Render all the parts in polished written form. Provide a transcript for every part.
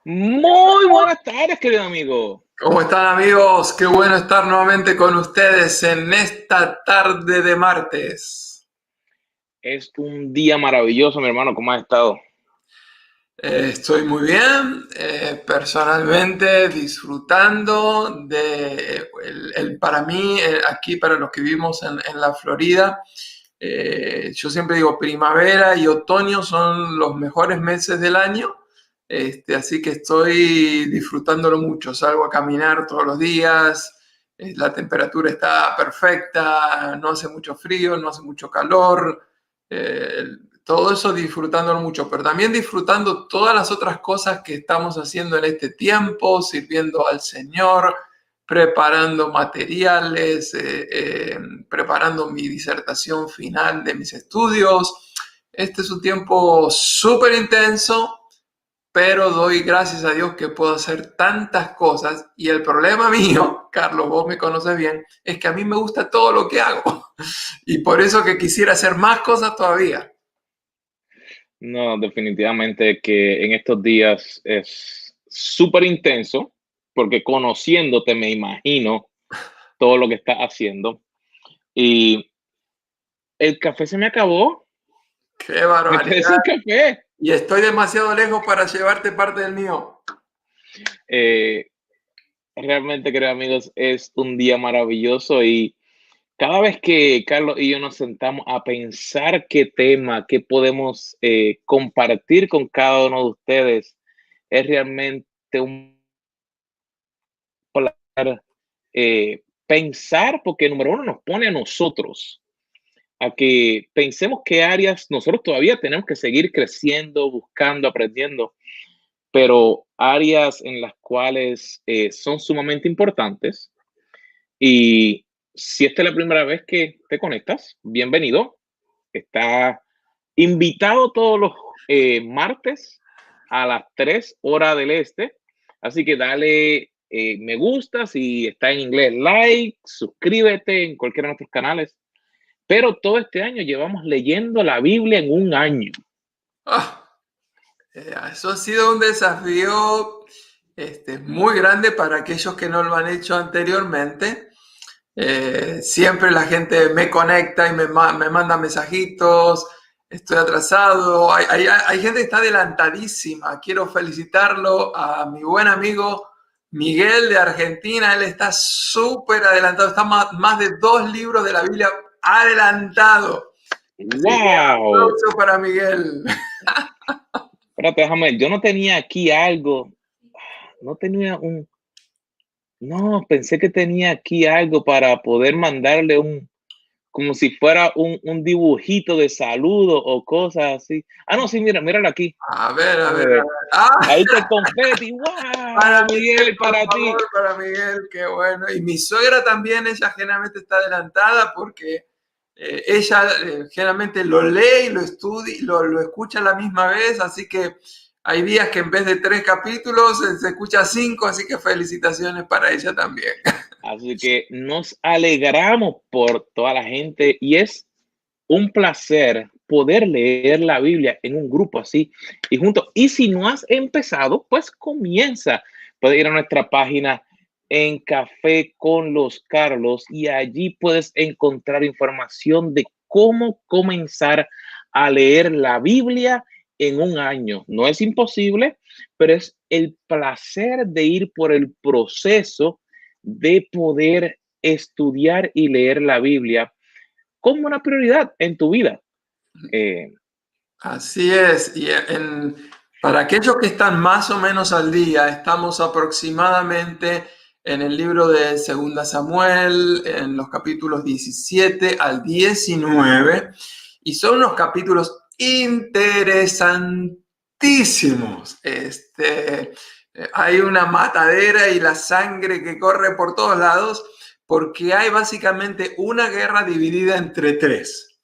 Muy buenas tardes, querido amigo. ¿Cómo están, amigos? Qué bueno estar nuevamente con ustedes en esta tarde de martes. Es un día maravilloso, mi hermano. ¿Cómo has estado? Estoy muy bien, personalmente disfrutando de para mí, aquí para los que vivimos en la Florida, yo siempre digo primavera y otoño son los mejores meses del año, así que estoy disfrutándolo mucho. Salgo a caminar todos los días, la temperatura está perfecta, no hace mucho frío, no hace mucho calor. eh, Todo eso disfrutándolo mucho, pero también disfrutando todas las otras cosas que estamos haciendo en este tiempo, sirviendo al Señor, preparando materiales, preparando mi disertación final de mis estudios. Este es un tiempo súper intenso, pero doy gracias a Dios que puedo hacer tantas cosas. Y el problema mío, Carlos, vos me conoces bien, es que a mí me gusta todo lo que hago. Y por eso que quisiera hacer más cosas todavía. No, definitivamente que en estos días es súper intenso, porque conociéndote me imagino todo lo que estás haciendo. Y el café se me acabó. ¡Qué Me quedé sin barbaridad! café. Y estoy demasiado lejos para llevarte parte del mío. Eh, Realmente, queridos amigos, es un día maravilloso y cada vez que Carlos y yo nos sentamos a pensar qué tema, qué podemos compartir con cada uno de ustedes, es realmente un placer pensar, porque número uno nos pone a nosotros, a que pensemos qué áreas nosotros todavía tenemos que seguir creciendo, buscando, aprendiendo, pero áreas en las cuales son sumamente importantes. Y si esta es la primera vez que te conectas, bienvenido. Está invitado todos los martes a las 3 horas del este. Así que dale me gusta si está en inglés, like, suscríbete en cualquiera de nuestros canales. Pero todo este año llevamos leyendo la Biblia en un año. Ah, eso ha sido un desafío muy grande para aquellos que no lo han hecho anteriormente. Siempre la gente me conecta y me manda mensajitos. Estoy atrasado. Hay gente que está adelantadísima. Quiero felicitarlo a mi buen amigo Miguel de Argentina. Él está súper adelantado. Está más de 2 libros de la Biblia adelantado. Así que ¡Wow! aplauso para Miguel. Espérate, déjame ver. Yo no tenía aquí algo. No tenía un. No, pensé que tenía aquí algo para poder mandarle como si fuera un dibujito de saludo o cosas así. Ah, no, sí, mira, míralo aquí. A ver, a Déjame ver, a ver. ver. Ah, Ahí está el confeti. para ¡Wow! Miguel, Miguel, por para ti. favor, para Miguel, qué bueno. Y mi suegra también, ella generalmente está adelantada porque ella generalmente lo lee y lo estudia, lo escucha a la misma vez, así que hay días que en vez de 3 capítulos se escucha 5, así que felicitaciones para ella también. Así que nos alegramos por toda la gente y es un placer poder leer la Biblia en un grupo así y juntos. Y si no has empezado, pues comienza. Puedes ir a nuestra página en Café con los Carlos y allí puedes encontrar información de cómo comenzar a leer la Biblia en un año. No es imposible, pero es el placer de ir por el proceso de poder estudiar y leer la Biblia como una prioridad en tu vida. Eh, Así es, y para aquellos que están más o menos al día, estamos aproximadamente en el libro de Segunda Samuel, en los capítulos 17 al 19, y son unos capítulos interesantísimos. Hay una matadera y la sangre que corre por todos lados, porque hay básicamente una guerra dividida entre tres.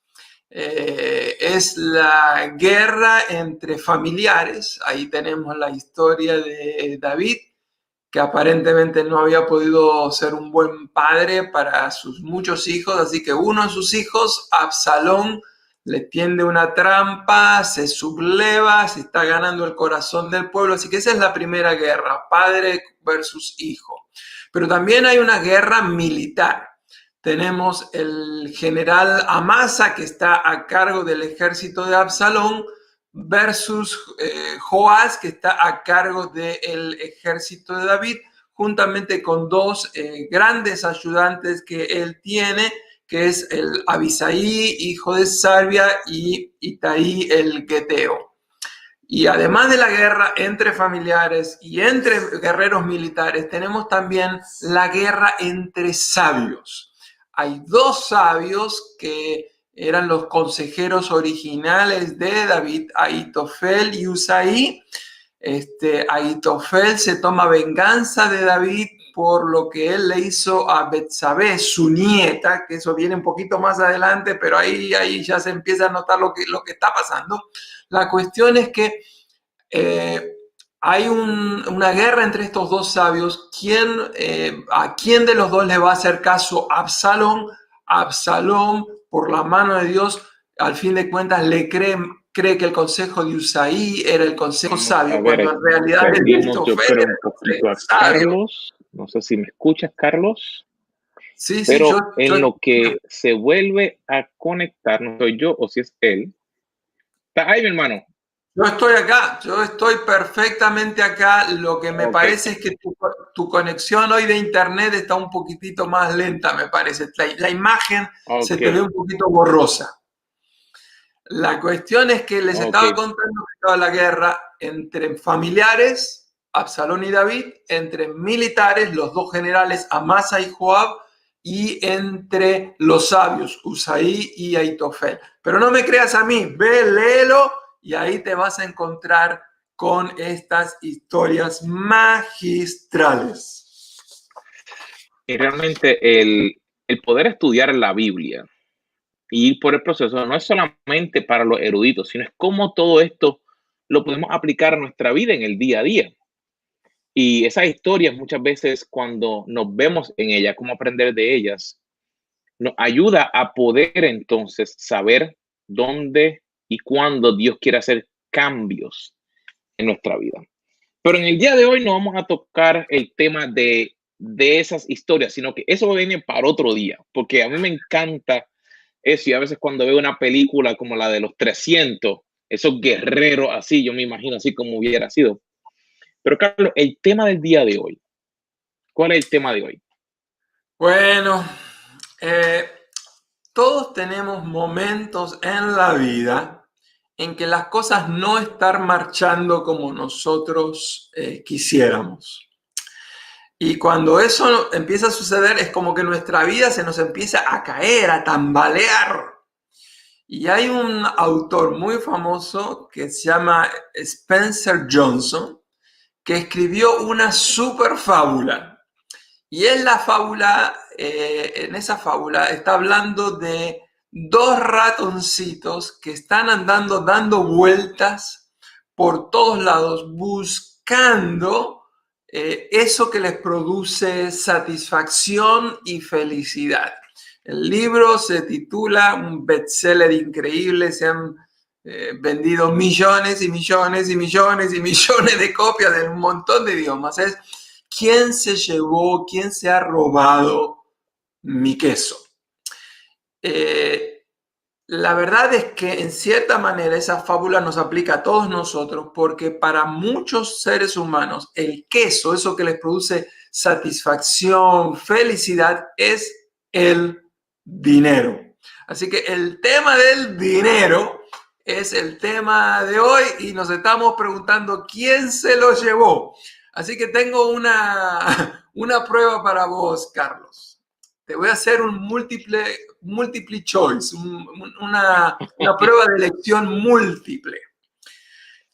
Es la guerra entre familiares. Ahí tenemos la historia de David, que aparentemente no había podido ser un buen padre para sus muchos hijos, así que uno de sus hijos, Absalón, le tiende una trampa, se subleva, se está ganando el corazón del pueblo. Así que esa es la primera guerra, padre versus hijo. Pero también hay una guerra militar. Tenemos el general Amasa, que está a cargo del ejército de Absalón, versus Joás, que está a cargo del ejército de David, juntamente con dos grandes ayudantes que él tiene, que es el Abisaí, hijo de Sarvia, y Itaí el Geteo. Y además de la guerra entre familiares y entre guerreros militares, tenemos también la guerra entre sabios. Hay dos sabios que eran los consejeros originales de David, Ahitofel y Usaí. Ahitofel se toma venganza de David por lo que él le hizo a Betsabé, su nieta, que eso viene un poquito más adelante, pero ahí ya se empieza a notar lo que está pasando. La cuestión es que hay una guerra entre estos dos sabios. ¿A quién de los dos le va a hacer caso Absalón? Absalón, por la mano de Dios, al fin de cuentas le cree que el consejo de Usaí era el consejo sabio, cuando en realidad yo creo un poquito a Carlos. No sé si me escuchas, Carlos. Sí, pero sí, en lo que se vuelve a conectar, no soy yo o si es él. ¿Está ahí, mi hermano? Yo estoy acá, yo estoy perfectamente acá. Lo que me parece es que tu conexión hoy de internet está un poquitito más lenta, me parece. La imagen se te ve un poquito borrosa. La cuestión es que les estaba contando que estaba la guerra entre familiares, Absalón y David, entre militares, los dos generales Amasa y Joab, y entre los sabios, Usaí y Ahitofel. Pero no me creas a mí, ve, léelo, y ahí te vas a encontrar con estas historias magistrales. Y realmente el poder estudiar la Biblia y ir por el proceso no es solamente para los eruditos, sino es cómo todo esto lo podemos aplicar a nuestra vida en el día a día. Y esas historias muchas veces cuando nos vemos en ellas, cómo aprender de ellas, nos ayuda a poder entonces saber dónde y cuándo Dios quiere hacer cambios en nuestra vida. Pero en el día de hoy no vamos a tocar el tema de esas historias, sino que eso viene para otro día, porque a mí me encanta eso y a veces cuando veo una película como la de los 300, esos guerreros así, yo me imagino así como hubiera sido. Pero Carlos, el tema del día de hoy, ¿cuál es el tema de hoy? Bueno, todos tenemos momentos en la vida en que las cosas no están marchando como nosotros quisiéramos. Y cuando eso empieza a suceder, es como que nuestra vida se nos empieza a caer, a tambalear. Y hay un autor muy famoso que se llama Spencer Johnson, que escribió una super fábula. Y en esa fábula está hablando de dos ratoncitos que están andando, dando vueltas por todos lados, buscando eso que les produce satisfacción y felicidad. El libro se titula, un bestseller increíble, se han vendido millones y millones y millones y millones de copias en un montón de idiomas. Es ¿quién se llevó, quién se ha robado mi queso? La verdad es que en cierta manera esa fábula nos aplica a todos nosotros porque para muchos seres humanos el queso, eso que les produce satisfacción, felicidad, es el dinero. Así que el tema del dinero es el tema de hoy y nos estamos preguntando quién se lo llevó. Así que tengo una prueba para vos, Carlos. Te voy a hacer un multiple choice, una prueba de elección múltiple.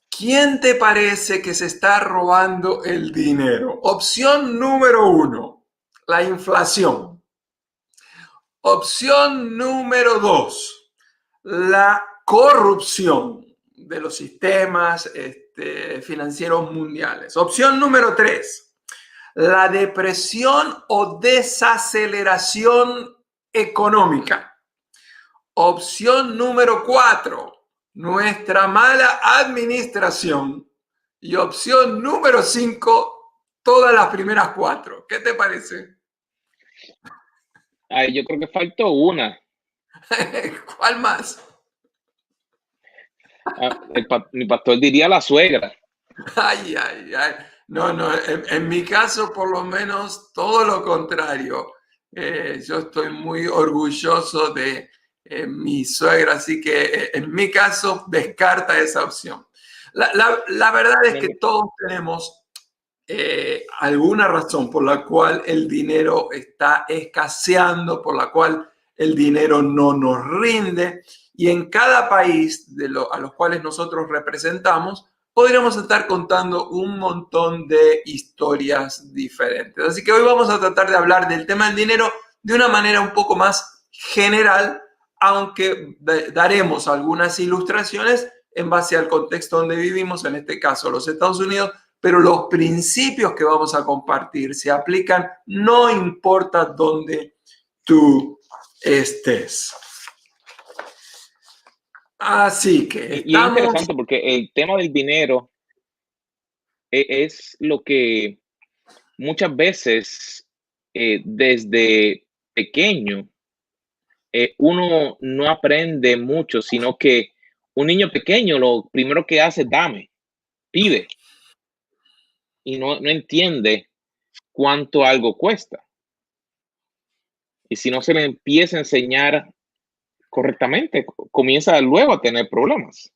¿Quién te parece que se está robando el dinero? Opción número 1, la inflación. Opción número 2, la corrupción de los sistemas financieros mundiales. Opción número 3, la depresión o desaceleración económica. Opción número 4, nuestra mala administración. Y opción número 5, todas las primeras 4. ¿Qué te parece? Ay, yo creo que faltó una. ¿Cuál más? Mi pastor diría la suegra. Ay, ay, ay. No, no, en mi caso por lo menos todo lo contrario. Yo estoy muy orgulloso de mi suegra, así que en mi caso descarta esa opción. La verdad es que todos tenemos alguna razón por la cual el dinero está escaseando, por la cual el dinero no nos rinde. Y en cada país a los cuales nosotros representamos, podríamos estar contando un montón de historias diferentes. Así que hoy vamos a tratar de hablar del tema del dinero de una manera un poco más general, aunque daremos algunas ilustraciones en base al contexto donde vivimos, en este caso los Estados Unidos, pero los principios que vamos a compartir se aplican no importa dónde tú estés. Así que Y es estamos... interesante porque el tema del dinero es lo que muchas veces desde pequeño uno no aprende mucho, sino que un niño pequeño lo primero que hace es dame, pide, y no entiende cuánto algo cuesta. Y si no se le empieza a enseñar correctamente, comienza luego a tener problemas.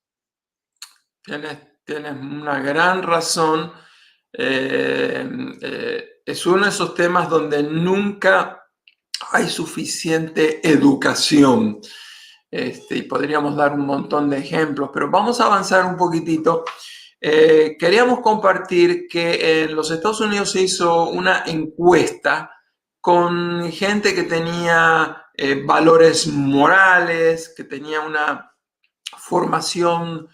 Tienes una gran razón. Es uno de esos temas donde nunca hay suficiente educación. Y podríamos dar un montón de ejemplos, pero vamos a avanzar un poquitito. Queríamos compartir que en los Estados Unidos se hizo una encuesta con gente que tenía valores morales, que tenía una formación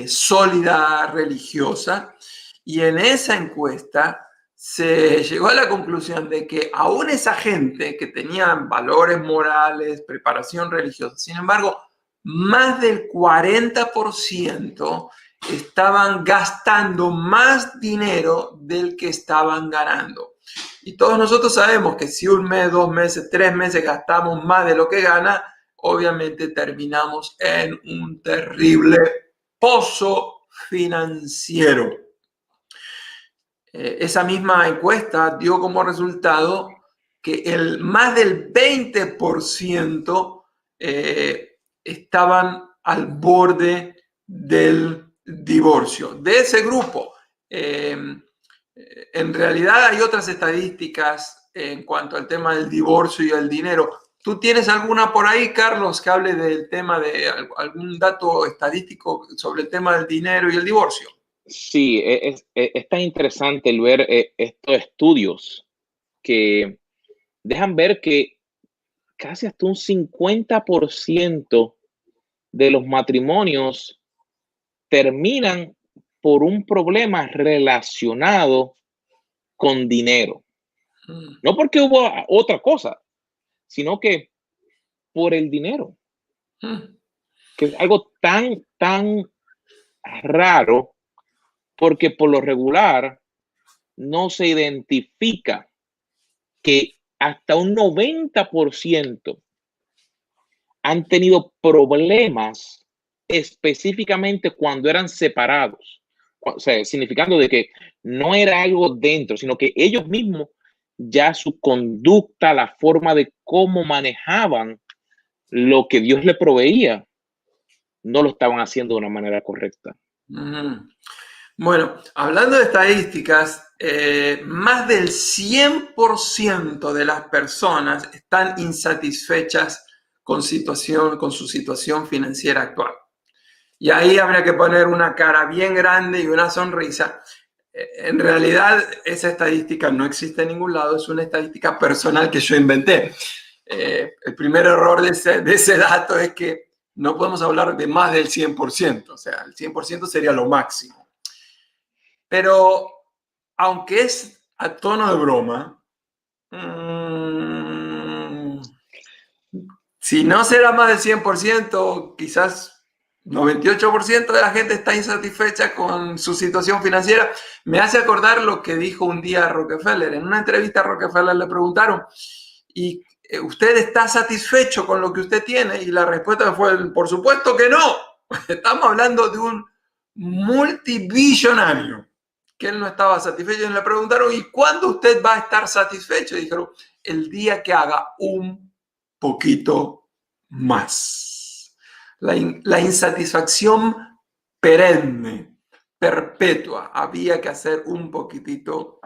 sólida religiosa, y en esa encuesta se llegó a la conclusión de que aún esa gente que tenía valores morales, preparación religiosa, sin embargo, más del 40% estaban gastando más dinero del que estaban ganando. Y todos nosotros sabemos que si un mes, 2 meses, 3 meses gastamos más de lo que gana, obviamente terminamos en un terrible pozo financiero. Esa misma encuesta dio como resultado que más del 20% estaban al borde del divorcio. De ese grupo, en realidad hay otras estadísticas en cuanto al tema del divorcio y el dinero. ¿Tú tienes alguna por ahí, Carlos, que hable del tema de algún dato estadístico sobre el tema del dinero y el divorcio? Sí, es tan interesante el ver estos estudios que dejan ver que casi hasta un 50% de los matrimonios terminan por un problema relacionado con dinero. No porque hubo otra cosa, sino que por el dinero, que es algo tan raro, porque por lo regular no se identifica que hasta un 90% han tenido problemas específicamente cuando eran separados. O sea, significando de que no era algo dentro, sino que ellos mismos ya su conducta, la forma de cómo manejaban lo que Dios le proveía, no lo estaban haciendo de una manera correcta. Bueno, hablando de estadísticas, más del 100% de las personas están insatisfechas con su situación financiera actual. Y ahí habría que poner una cara bien grande y una sonrisa. En realidad, esa estadística no existe en ningún lado, es una estadística personal que yo inventé. El primer error de ese dato es que no podemos hablar de más del 100%, o sea, el 100% sería lo máximo. Pero, aunque es a tono de broma, Si no será más del 100%, quizás 98% de la gente está insatisfecha con su situación financiera. Me hace acordar lo que dijo un día Rockefeller. En una entrevista a Rockefeller le preguntaron, ¿y usted está satisfecho con lo que usted tiene? Y la respuesta fue, por supuesto que no. Estamos hablando de un multibillonario que él no estaba satisfecho. Y le preguntaron, ¿y cuándo usted va a estar satisfecho? Y dijeron, el día que haga un poquito más. La insatisfacción perenne, perpetua. Había que hacer un poquitito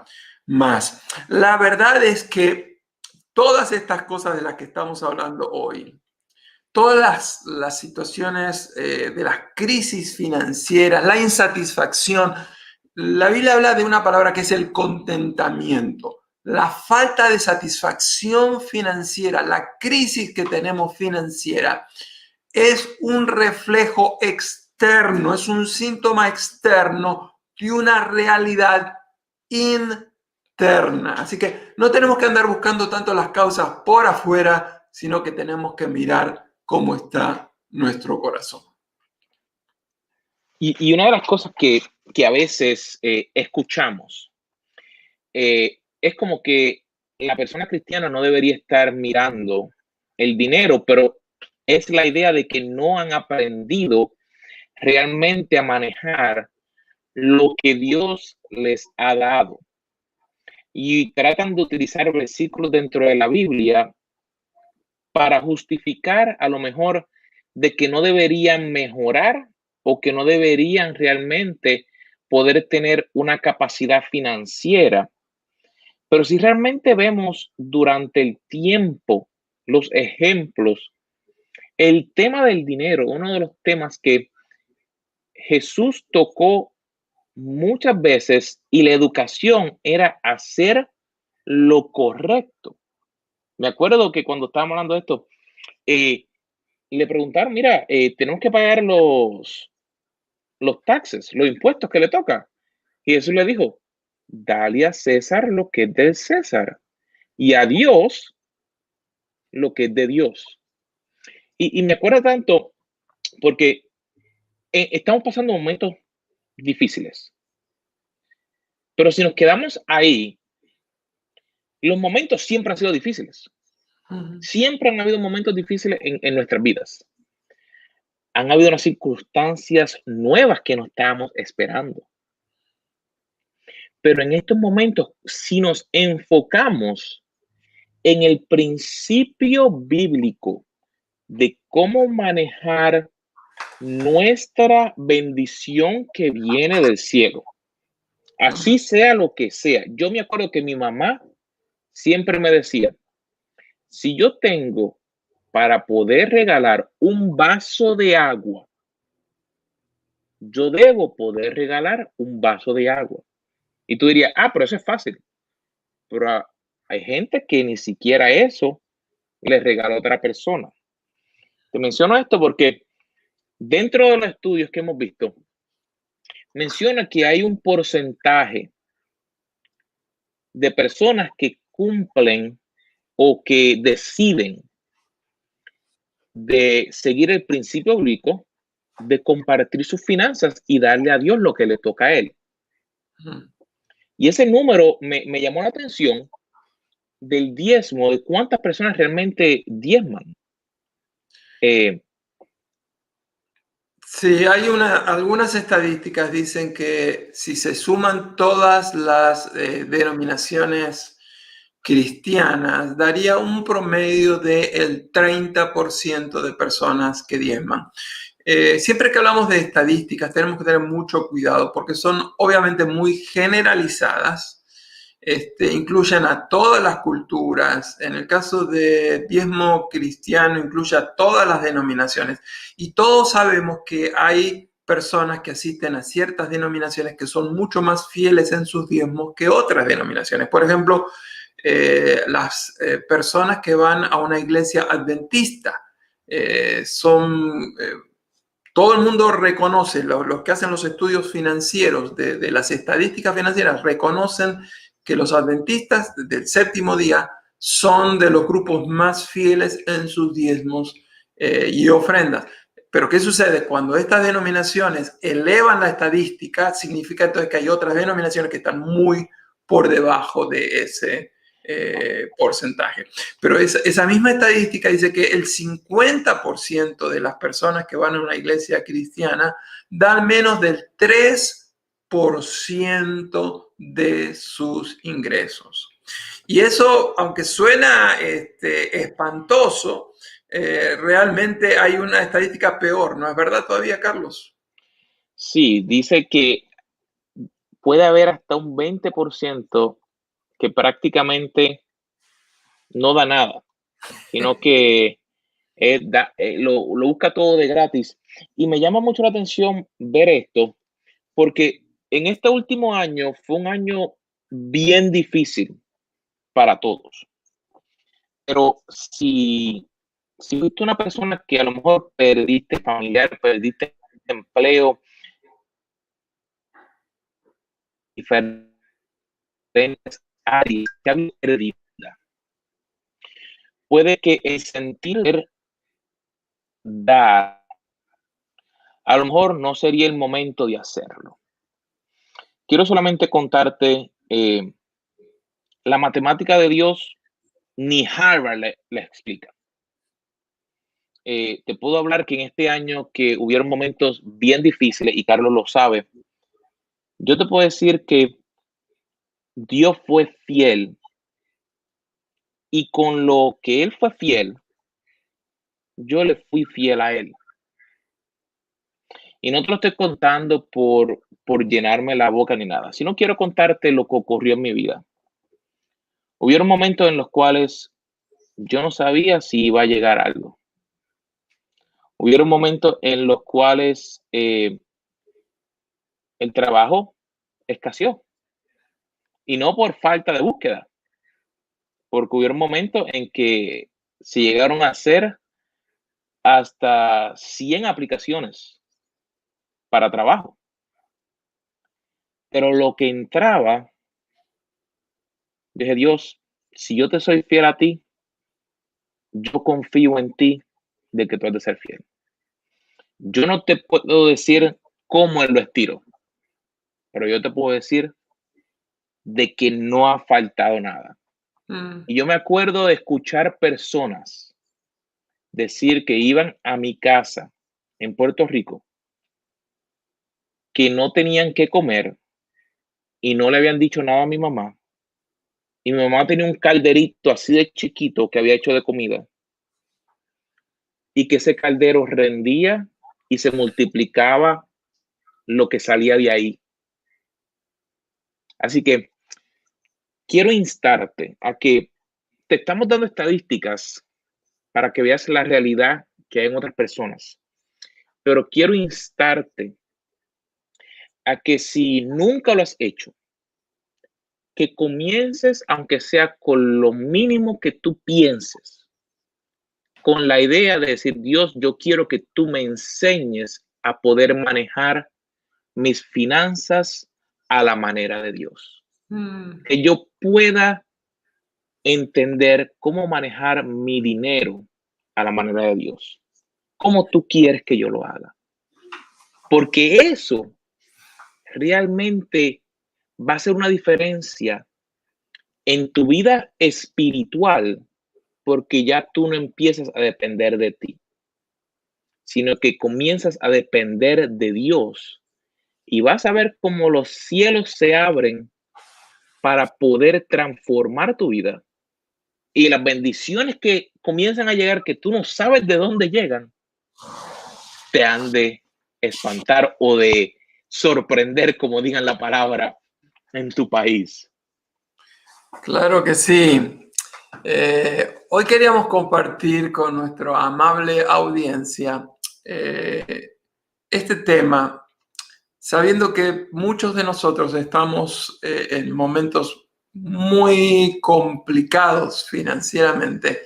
más. La verdad es que todas estas cosas de las que estamos hablando hoy, todas las situaciones de las crisis financieras, la insatisfacción, la Biblia habla de una palabra que es el contentamiento. La falta de satisfacción financiera, la crisis que tenemos financiera, es un reflejo externo, es un síntoma externo de una realidad interna. Así que no tenemos que andar buscando tanto las causas por afuera, sino que tenemos que mirar cómo está nuestro corazón. Y una de las cosas que a veces escuchamos es como que la persona cristiana no debería estar mirando el dinero, pero es la idea de que no han aprendido realmente a manejar lo que Dios les ha dado. Y tratan de utilizar versículos dentro de la Biblia para justificar a lo mejor de que no deberían mejorar o que no deberían realmente poder tener una capacidad financiera. Pero si realmente vemos durante el tiempo los ejemplos, el tema del dinero, uno de los temas que Jesús tocó muchas veces, y la educación era hacer lo correcto. Me acuerdo que cuando estábamos hablando de esto, le preguntaron, mira, tenemos que pagar los taxes, los impuestos que le toca. Y Jesús le dijo, dale a César lo que es del César y a Dios lo que es de Dios. Y me acuerdo tanto porque estamos pasando momentos difíciles, pero si nos quedamos ahí, los momentos siempre han sido difíciles. Siempre han habido momentos difíciles en nuestras vidas. Han habido unas circunstancias nuevas que no estábamos esperando. Pero en estos momentos, si nos enfocamos en el principio bíblico de cómo manejar nuestra bendición que viene del cielo, así sea lo que sea. Yo me acuerdo que mi mamá siempre me decía, si yo tengo para poder regalar un vaso de agua, yo debo poder regalar un vaso de agua. Y tú dirías, pero eso es fácil. Pero hay gente que ni siquiera eso le regala a otra persona. Te menciono esto porque dentro de los estudios que hemos visto, menciona que hay un porcentaje de personas que cumplen o que deciden de seguir el principio bíblico de compartir sus finanzas y darle a Dios lo que le toca a él. Y ese número me llamó la atención del diezmo, de cuántas personas realmente diezman. Sí, hay algunas estadísticas dicen que si se suman todas las denominaciones cristianas, daría un promedio del 30% de personas que diezman. Siempre que hablamos de estadísticas tenemos que tener mucho cuidado porque son obviamente muy generalizadas. Incluyen a todas las culturas. En el caso de diezmo cristiano, incluye a todas las denominaciones. Y todos sabemos que hay personas que asisten a ciertas denominaciones que son mucho más fieles en sus diezmos que otras denominaciones. Por ejemplo, las personas que van a una iglesia adventista todo el mundo reconoce, los que hacen los estudios financieros de las estadísticas financieras reconocen que los adventistas del séptimo día son de los grupos más fieles en sus diezmos y ofrendas. Pero ¿qué sucede? Cuando estas denominaciones elevan la estadística, significa entonces que hay otras denominaciones que están muy por debajo de ese porcentaje. Pero esa misma estadística dice que el 50% de las personas que van a una iglesia cristiana dan menos del 3% de sus ingresos. Y eso, aunque suena espantoso, realmente hay una estadística peor, ¿no es verdad todavía, Carlos? Sí, dice que puede haber hasta un 20% que prácticamente no da nada, sino que lo busca todo de gratis. Y me llama mucho la atención ver esto, porque en este último año fue un año bien difícil para todos. Pero si fuiste una persona que a lo mejor perdiste familiar, perdiste empleo, diferentes áreas que había perdido, puede que el sentir dar, a lo mejor no sería el momento de hacerlo. Quiero solamente contarte la matemática de Dios, ni Harvard le explica. Te puedo hablar que en este año que hubieron momentos bien difíciles, y Carlos lo sabe, yo te puedo decir que Dios fue fiel, y con lo que Él fue fiel, yo le fui fiel a Él. Y no te lo estoy contando por llenarme la boca ni nada, sino quiero contarte lo que ocurrió en mi vida. Hubieron momentos en los cuales yo no sabía si iba a llegar algo. Hubieron momentos en los cuales el trabajo escaseó, y no por falta de búsqueda, porque hubieron momentos en que se llegaron a hacer hasta 100 aplicaciones para trabajo. Pero lo que entraba, dije, Dios, si yo te soy fiel a ti, yo confío en ti de que tú has de ser fiel. Yo no te puedo decir cómo Él lo estiró, pero yo te puedo decir de que no ha faltado nada. Y yo me acuerdo de escuchar personas decir que iban a mi casa en Puerto Rico, que no tenían que comer y no le habían dicho nada a mi mamá. Y mi mamá tenía un calderito así de chiquito que había hecho de comida, y que ese caldero rendía y se multiplicaba lo que salía de ahí. Así que quiero instarte a que te estamos dando estadísticas para que veas la realidad que hay en otras personas. Pero quiero instarte a que si nunca lo has hecho, que comiences, aunque sea con lo mínimo que tú pienses, con la idea de decir, Dios, yo quiero que tú me enseñes a poder manejar mis finanzas a la manera de Dios. Que yo pueda entender cómo manejar mi dinero a la manera de Dios. ¿Cómo tú quieres que yo lo haga? Porque eso realmente va a hacer una diferencia en tu vida espiritual, porque ya tú no empiezas a depender de ti, sino que comienzas a depender de Dios, y vas a ver cómo los cielos se abren para poder transformar tu vida, y las bendiciones que comienzan a llegar, que tú no sabes de dónde llegan, te han de espantar o de sorprender, como digan la palabra en tu país. Claro que sí. Hoy queríamos compartir con nuestra amable audiencia este tema, sabiendo que muchos de nosotros estamos en momentos muy complicados financieramente.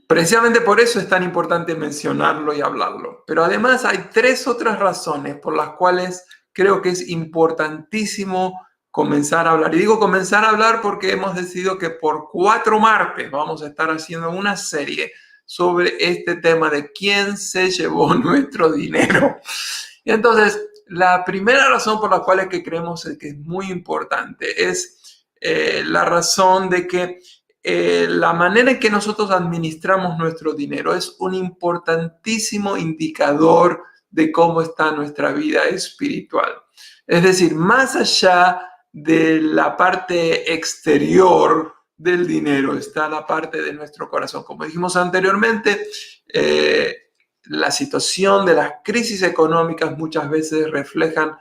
Precisamente por eso es tan importante mencionarlo y hablarlo. Pero además hay 3 otras razones por las cuales creo que es importantísimo comenzar a hablar. Y digo comenzar a hablar porque hemos decidido que por 4 martes vamos a estar haciendo una serie sobre este tema de quién se llevó nuestro dinero. Y entonces, la primera razón por la cual es que creemos que es muy importante es la razón de que la manera en que nosotros administramos nuestro dinero es un importantísimo indicador de cómo está nuestra vida espiritual. Es decir, más allá de la parte exterior del dinero está la parte de nuestro corazón. Como dijimos anteriormente, la situación de las crisis económicas muchas veces reflejan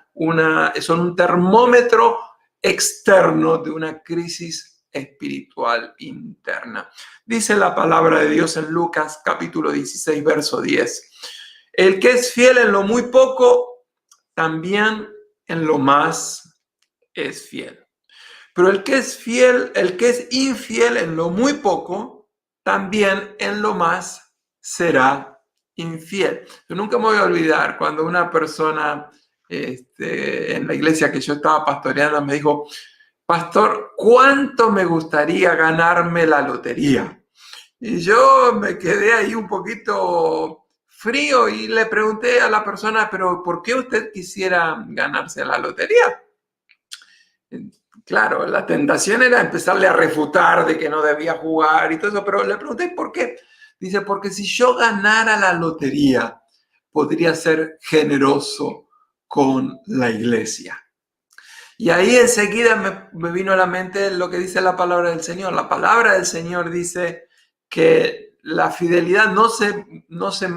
son un termómetro externo de una crisis espiritual interna. Dice la palabra de Dios en Lucas capítulo 16, verso 10. El que es fiel en lo muy poco, también en lo más es fiel. Pero el que es infiel en lo muy poco, también en lo más será infiel. Yo nunca me voy a olvidar cuando una persona en la iglesia que yo estaba pastoreando me dijo: pastor, ¿cuánto me gustaría ganarme la lotería? Y yo me quedé ahí un poquito frío y le pregunté a la persona: ¿pero por qué usted quisiera ganarse la lotería? Claro, la tentación era empezarle a refutar de que no debía jugar y todo eso, pero le pregunté ¿por qué? Dice: porque si yo ganara la lotería, podría ser generoso con la iglesia. Y ahí enseguida me vino a la mente lo que dice la palabra del Señor. La palabra del Señor dice que la fidelidad no se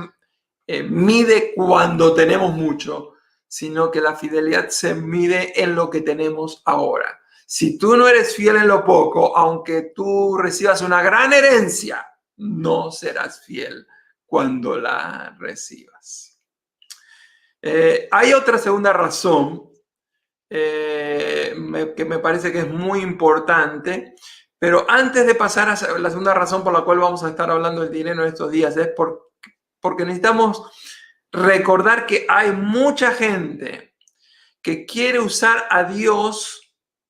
mide cuando tenemos mucho, sino que la fidelidad se mide en lo que tenemos ahora. Si tú no eres fiel en lo poco, aunque tú recibas una gran herencia, no serás fiel cuando la recibas. Hay otra segunda razón que me parece que es muy importante, pero antes de pasar a la segunda razón por la cual vamos a estar hablando del dinero en estos días, es porque necesitamos recordar que hay mucha gente que quiere usar a Dios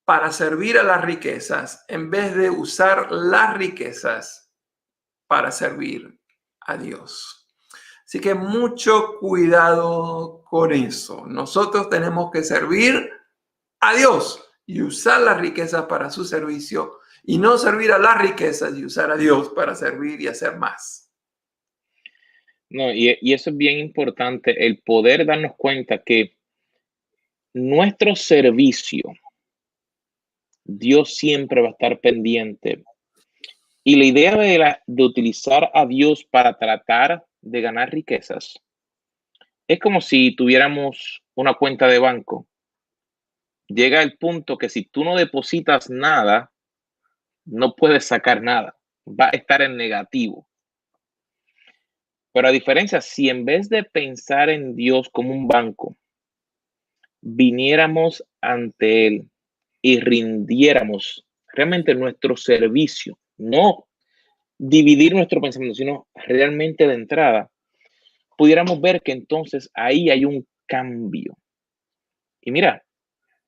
para servir a las riquezas en vez de usar las riquezas para servir a Dios. Así que mucho cuidado con eso. Nosotros tenemos que servir a Dios y usar las riquezas para su servicio, y no servir a las riquezas y usar a Dios para servir y hacer más. No, y eso es bien importante, el poder darnos cuenta que nuestro servicio, Dios siempre va a estar pendiente. Y la idea de utilizar a Dios para tratar de ganar riquezas es como si tuviéramos una cuenta de banco. Llega el punto que si tú no depositas nada, no puedes sacar nada. Va a estar en negativo. Pero a diferencia, si en vez de pensar en Dios como un banco, viniéramos ante Él y rindiéramos realmente nuestro servicio, no dividir nuestro pensamiento, sino realmente de entrada, pudiéramos ver que entonces ahí hay un cambio. Y mira,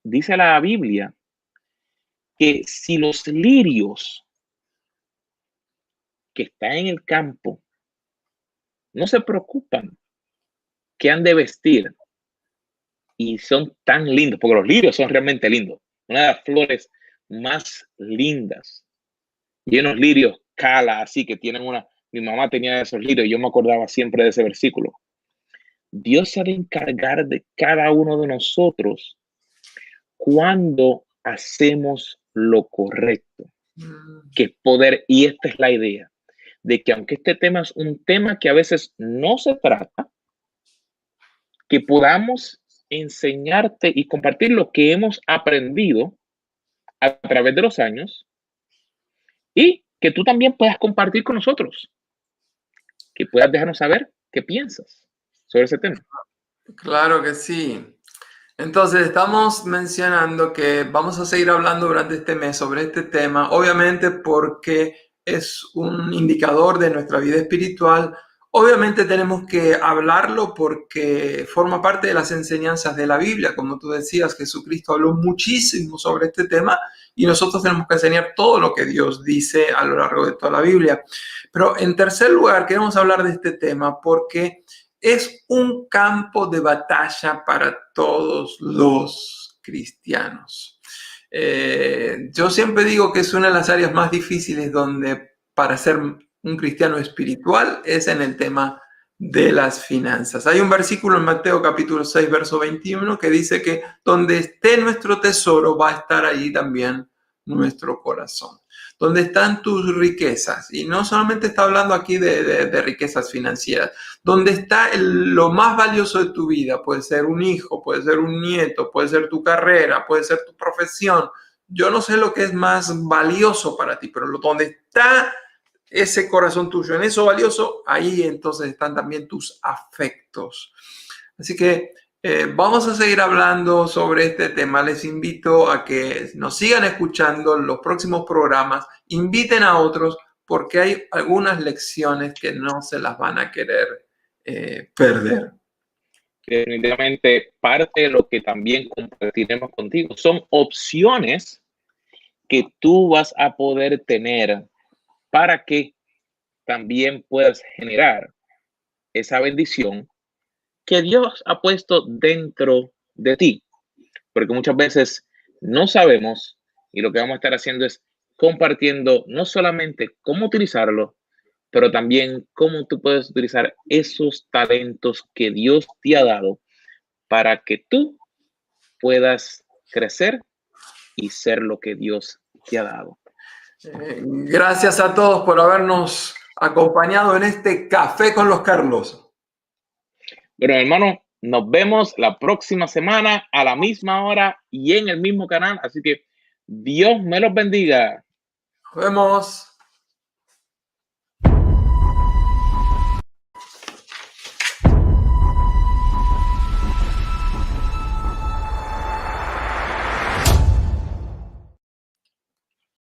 dice la Biblia que si los lirios que están en el campo no se preocupan qué han de vestir y son tan lindos, porque los lirios son realmente lindos, una de las flores más lindas. Y unos lirios cala así que tienen mi mamá tenía esos lirios y yo me acordaba siempre de ese versículo. Dios se ha de encargar de cada uno de nosotros cuando hacemos lo correcto, que es poder, y esta es la idea, de que aunque este tema es un tema que a veces no se trata, que podamos enseñarte y compartir lo que hemos aprendido a través de los años y que tú también puedas compartir con nosotros, que puedas dejarnos saber qué piensas sobre ese tema. Claro que sí. Entonces, estamos mencionando que vamos a seguir hablando durante este mes sobre este tema, obviamente porque es un indicador de nuestra vida espiritual, Obviamente tenemos que hablarlo porque forma parte de las enseñanzas de la Biblia. Como tú decías, Jesucristo habló muchísimo sobre este tema y nosotros tenemos que enseñar todo lo que Dios dice a lo largo de toda la Biblia. Pero en tercer lugar, queremos hablar de este tema porque es un campo de batalla para todos los cristianos. Yo siempre digo que es una de las áreas más difíciles donde para ser un cristiano espiritual es en el tema de las finanzas. Hay un versículo en Mateo capítulo 6, verso 21 que dice que donde esté nuestro tesoro va a estar allí también nuestro corazón. Donde están tus riquezas, y no solamente está hablando aquí de riquezas financieras, donde está lo más valioso de tu vida, puede ser un hijo, puede ser un nieto, puede ser tu carrera, puede ser tu profesión. Yo no sé lo que es más valioso para ti, pero donde está ese corazón tuyo, en eso valioso, ahí entonces están también tus afectos. Así que vamos a seguir hablando sobre este tema. Les invito a que nos sigan escuchando en los próximos programas, inviten a otros porque hay algunas lecciones que no se las van a querer perder. Definitivamente parte de lo que también compartiremos contigo son opciones que tú vas a poder tener para que también puedas generar esa bendición que Dios ha puesto dentro de ti. Porque muchas veces no sabemos y lo que vamos a estar haciendo es compartiendo no solamente cómo utilizarlo, pero también cómo tú puedes utilizar esos talentos que Dios te ha dado para que tú puedas crecer y ser lo que Dios te ha dado. Gracias a todos por habernos acompañado en este Café con los Carlos. Bueno, hermano, nos vemos la próxima semana a la misma hora y en el mismo canal. Así que Dios me los bendiga. Nos vemos.